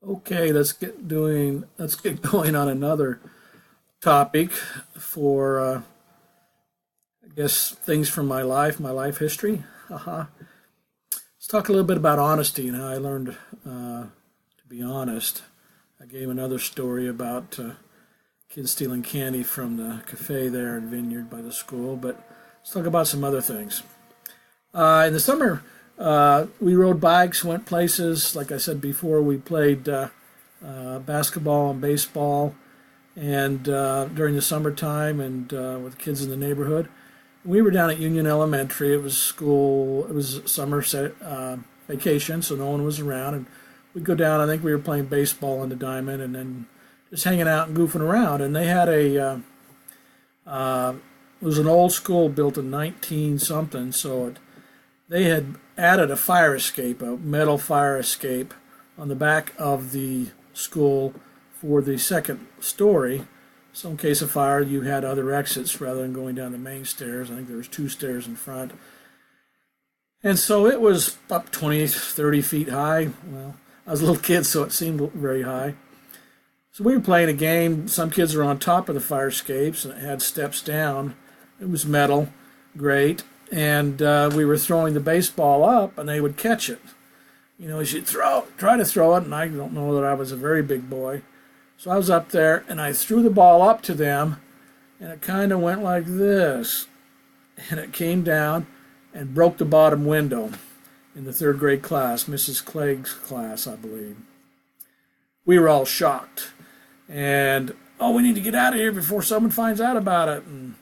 Okay, let's get going on another topic for I guess things from my life history. Haha. Let's talk a little bit about honesty and how I learned to be honest. I gave another story about kids stealing candy from the cafe there in Vineyard by the school, but let's talk about some other things. In the summer, we rode bikes, went places. Like I said before, we played basketball and baseball, and during the summertime, and with kids in the neighborhood. We were down at Union Elementary. It was school. It was summer vacation, so no one was around, and we'd go down. I think we were playing baseball on the diamond, and then just hanging out and goofing around. And they had it was an old school built in 19 something, so they had added a fire escape, a metal fire escape, on the back of the school for the second story. So in case of fire, you had other exits rather than going down the main stairs. I think there was two stairs in front. And so it was up 20, 30 feet high. Well, I was a little kid, so it seemed very high. So we were playing a game. Some kids were on top of the fire escapes, and it had steps down. It was metal, great. And we were throwing the baseball up, and they would catch it. You know, as you try to throw it, and I don't know that I was a very big boy. So I was up there, and I threw the ball up to them, and it kind of went like this. And it came down and broke the bottom window in the third grade class, Mrs. Clegg's class, I believe. We were all shocked. And, oh, we need to get out of here before someone finds out about it. And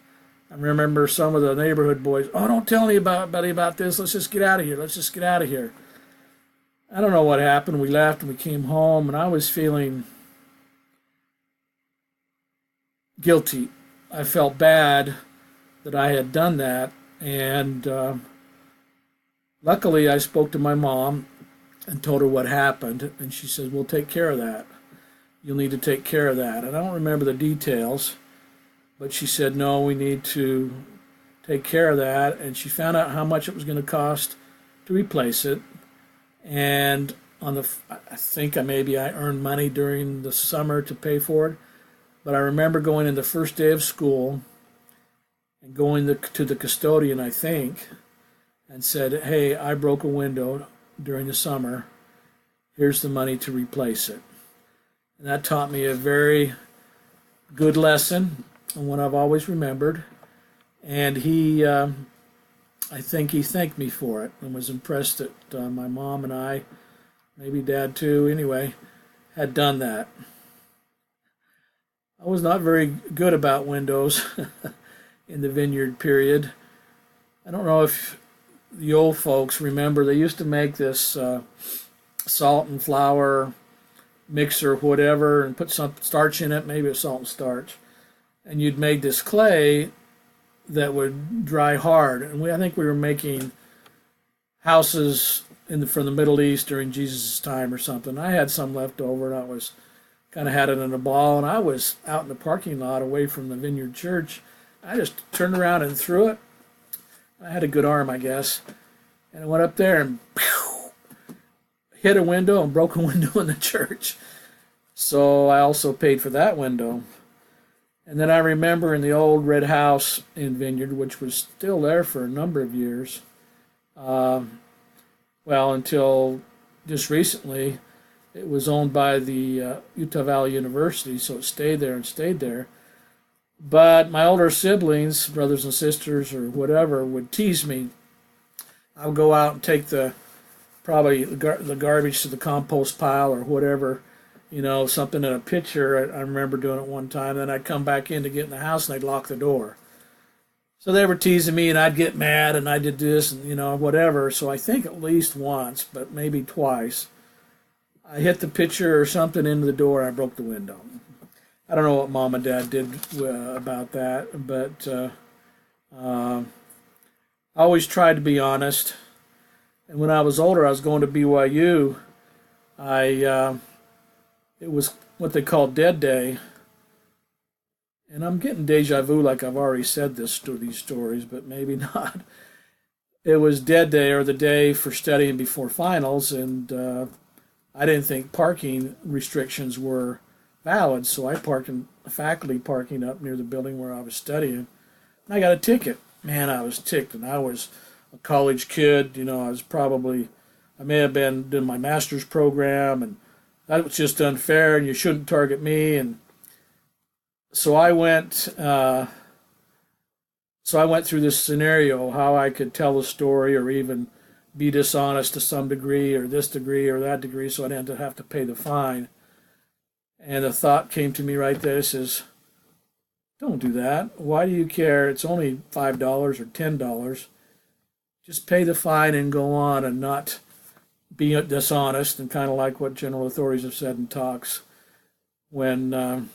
I remember some of the neighborhood boys, oh, don't tell anybody about this. Let's just get out of here. Let's just get out of here. I don't know what happened. We left and we came home, and I was feeling guilty. I felt bad that I had done that, and luckily I spoke to my mom and told her what happened, and she said, we'll take care of that. You'll need to take care of that. And I don't remember the details, but she said, no, we need to take care of that, and she found out how much it was going to cost to replace it. And I think maybe I earned money during the summer to pay for it. But I remember going in the first day of school and going to the custodian, I think, and said, hey, I broke a window during the summer. Here's the money to replace it. And that taught me a very good lesson, and one I've always remembered. And I think he thanked me for it and was impressed that my mom and I, maybe Dad too, anyway, had done that. I was not very good about windows in the Vineyard period. I don't know if the old folks remember, they used to make this salt and flour mixer, whatever, and put some starch in it, maybe it was salt and starch. And you'd made this clay that would dry hard. And I think we were making houses from the Middle East during Jesus' time or something. I had some left over, and I was kind of had it in a ball, and I was out in the parking lot away from the Vineyard Church. I just turned around and threw it. I had a good arm, I guess. And I went up there and hit a window and broke a window in the church. So I also paid for that window. And then I remember in the old red house in Vineyard, which was still there for a number of years, until just recently. It was owned by the Utah Valley University, so it stayed there and stayed there. But my older siblings, brothers and sisters or whatever, would tease me. I would go out and take the garbage to the compost pile or whatever, something in a pitcher. I remember doing it one time. Then I'd come back in to get in the house, and they'd lock the door. So they were teasing me, and I'd get mad, and I did this, and whatever. So I think at least once, but maybe twice, I hit the pitcher or something into the door, and I broke the window. I don't know what Mom and Dad did about that, but I always tried to be honest. And when I was older, I was going to BYU. It was what they call Dead Day. And I'm getting deja vu like I've already said these stories, but maybe not. It was Dead Day, or the day for studying before finals, and I didn't think parking restrictions were valid, so I parked in faculty parking up near the building where I was studying. And I got a ticket. Man, I was ticked, and I was a college kid. You know, I may have been doing my master's program, and that was just unfair, and you shouldn't target me. And so I went. So I went through this scenario, how I could tell a story or even be dishonest to some degree or this degree or that degree so I didn't have to pay the fine. And the thought came to me right there, says, don't do that. Why do you care? It's only $5 or $10. Just pay the fine and go on and not be dishonest, and kind of like what general authorities have said in talks when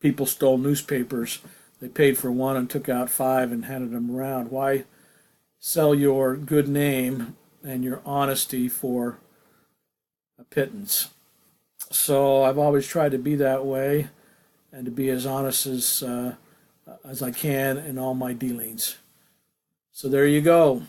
people stole newspapers. They paid for one and took out five and handed them around. Why sell your good name and your honesty for a pittance? So I've always tried to be that way and to be as honest as I can in all my dealings. So there you go.